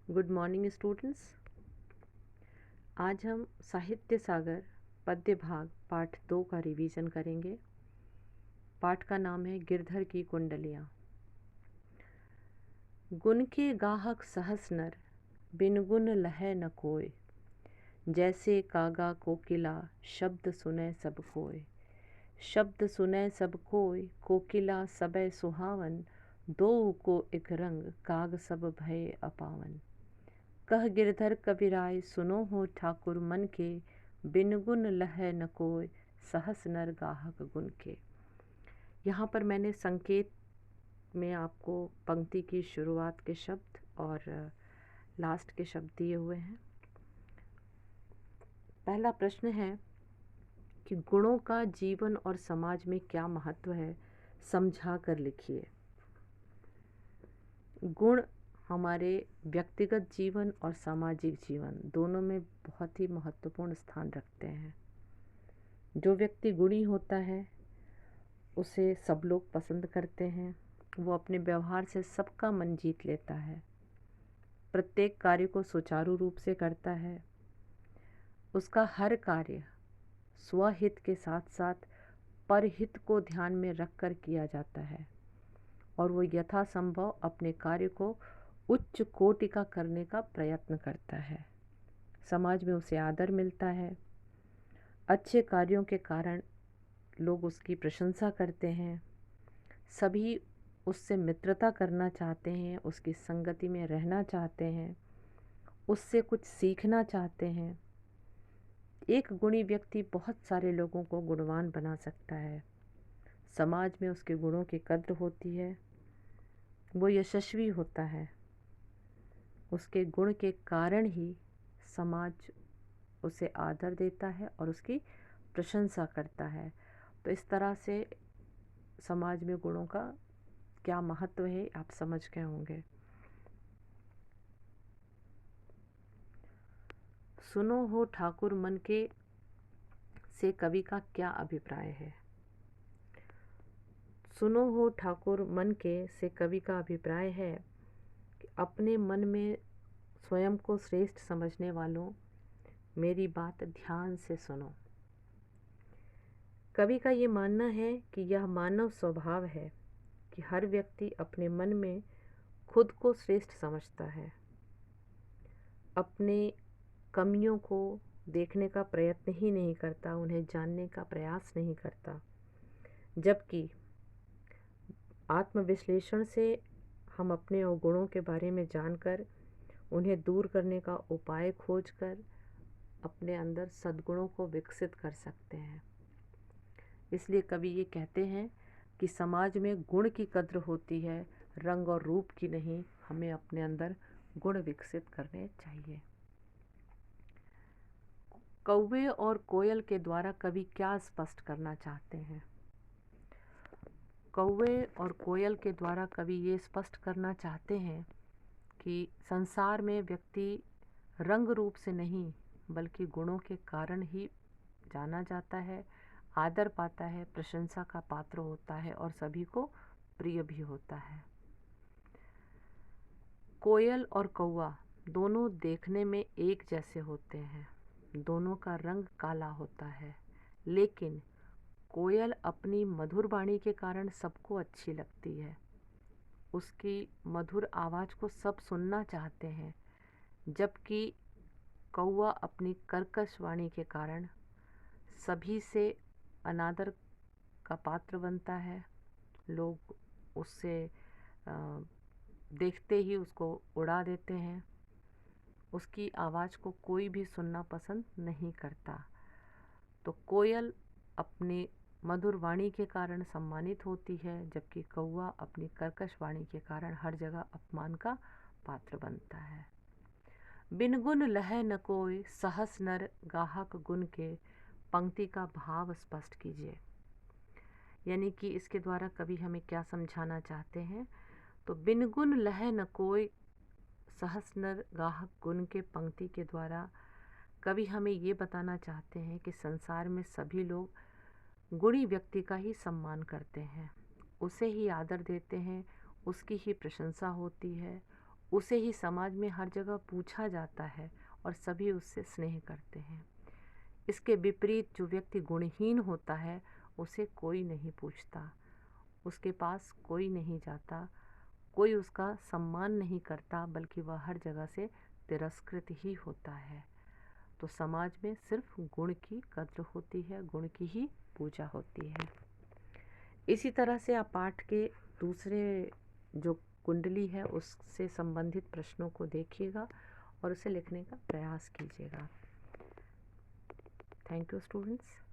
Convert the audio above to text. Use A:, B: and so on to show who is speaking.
A: Good morning students. आज हम साहित्य सागर पद्य भाग पाठ 2 का रिवीजन करेंगे। पाठ का नाम है गिरधर की कुंडलियाँ। गुण के गाहक सहस नर, बिन गुण लहै न कोय। जैसे कागा कोकिला, शब्द सुनै सब कोय। शब्द सुनै सब कोय, कोकिला सबे सुहावन। दोउ को एक रंग, काग सब भय अपावन। कह गिरधर कविराय, सुनो हो ठाकुर मन के। बिन गुण लहै न कोय, सहस नर गाहक गुण के। यहाँ पर मैंने संकेत में आपको पंक्ति की शुरुआत के शब्द और लास्ट के शब्द दिए हुए हैं। पहला प्रश्न है कि गुणों का जीवन और समाज में क्या महत्व है, समझा कर लिखिए। गुण हमारे व्यक्तिगत जीवन और सामाजिक जीवन दोनों में बहुत ही महत्वपूर्ण स्थान रखते हैं। जो व्यक्ति गुणी होता है उसे सब लोग पसंद करते हैं। वो अपने व्यवहार से सबका मन जीत लेता है। प्रत्येक कार्य को सुचारू रूप से करता है। उसका हर कार्य स्वहित के साथ साथ परहित को ध्यान में रखकर किया जाता है और वो यथासंभव अपने कार्य को उच्च कोटि का करने का प्रयत्न करता है। समाज में उसे आदर मिलता है। अच्छे कार्यों के कारण लोग उसकी प्रशंसा करते हैं। सभी उससे मित्रता करना चाहते हैं, उसकी संगति में रहना चाहते हैं, उससे कुछ सीखना चाहते हैं। एक गुणी व्यक्ति बहुत सारे लोगों को गुणवान बना सकता है। समाज में उसके गुणों की कद्र होती है। वो यशस्वी होता है। उसके गुण के कारण ही समाज उसे आदर देता है और उसकी प्रशंसा करता है। तो इस तरह से समाज में गुणों का क्या महत्व है आप समझ गए होंगे। सुनो हो ठाकुर मन के से कवि का क्या अभिप्राय है। सुनो हो ठाकुर मन के से कवि का अभिप्राय है कि अपने मन में स्वयं को श्रेष्ठ समझने वालों, मेरी बात ध्यान से सुनो। कवि का ये मानना है कि यह मानव स्वभाव है कि हर व्यक्ति अपने मन में खुद को श्रेष्ठ समझता है, अपने कमियों को देखने का प्रयत्न ही नहीं करता, उन्हें जानने का प्रयास नहीं करता। जबकि आत्मविश्लेषण से हम अपने अवगुणों के बारे में जानकर उन्हें दूर करने का उपाय खोजकर अपने अंदर सद्गुणों को विकसित कर सकते हैं। इसलिए कवि ये कहते हैं कि समाज में गुण की कद्र होती है, रंग और रूप की नहीं। हमें अपने अंदर गुण विकसित करने चाहिए। कौवे और कोयल के द्वारा कवि क्या स्पष्ट करना चाहते हैं। कौवे और कोयल के द्वारा कवि ये स्पष्ट करना चाहते हैं कि संसार में व्यक्ति रंग रूप से नहीं बल्कि गुणों के कारण ही जाना जाता है, आदर पाता है, प्रशंसा का पात्र होता है और सभी को प्रिय भी होता है। कोयल और कौवा दोनों देखने में एक जैसे होते हैं। दोनों का रंग काला होता है, लेकिन कोयल अपनी मधुर वाणी के कारण सबको अच्छी लगती है। उसकी मधुर आवाज़ को सब सुनना चाहते हैं, जबकि कौवा अपनी कर्कश वाणी के कारण सभी से अनादर का पात्र बनता है। लोग उससे देखते ही उसको उड़ा देते हैं। उसकी आवाज़ को कोई भी सुनना पसंद नहीं करता। तो कोयल अपनी मधुर वाणी के कारण सम्मानित होती है, जबकि कौवा अपनी कर्कश वाणी के कारण हर जगह अपमान का पात्र बनता है। बिन गुण लहै न कोय, सहस नर गाहक गुण के। पंक्ति का भाव स्पष्ट कीजिए। यानी कि इसके द्वारा कवि हमें क्या समझाना चाहते हैं। तो बिन गुण लहै न कोय, सहस नर गाहक गुण के पंक्ति के द्वारा कवि हमें ये बताना चाहते हैं कि संसार में सभी लोग गुणी व्यक्ति का ही सम्मान करते हैं, उसे ही आदर देते हैं, उसकी ही प्रशंसा होती है उसे ही समाज में हर जगह पूछा जाता है और सभी उससे स्नेह करते हैं। इसके विपरीत जो व्यक्ति गुणहीन होता है उसे कोई नहीं पूछता, उसके पास कोई नहीं जाता, कोई उसका सम्मान नहीं करता, बल्कि वह हर जगह से तिरस्कृत ही होता है। तो समाज में सिर्फ गुण की कद्र होती है, गुण की ही पूजा होती है। इसी तरह से आप पाठ के दूसरे जो कुंडली है उससे संबंधित प्रश्नों को देखिएगा और उसे लिखने का प्रयास कीजिएगा। Thank you students.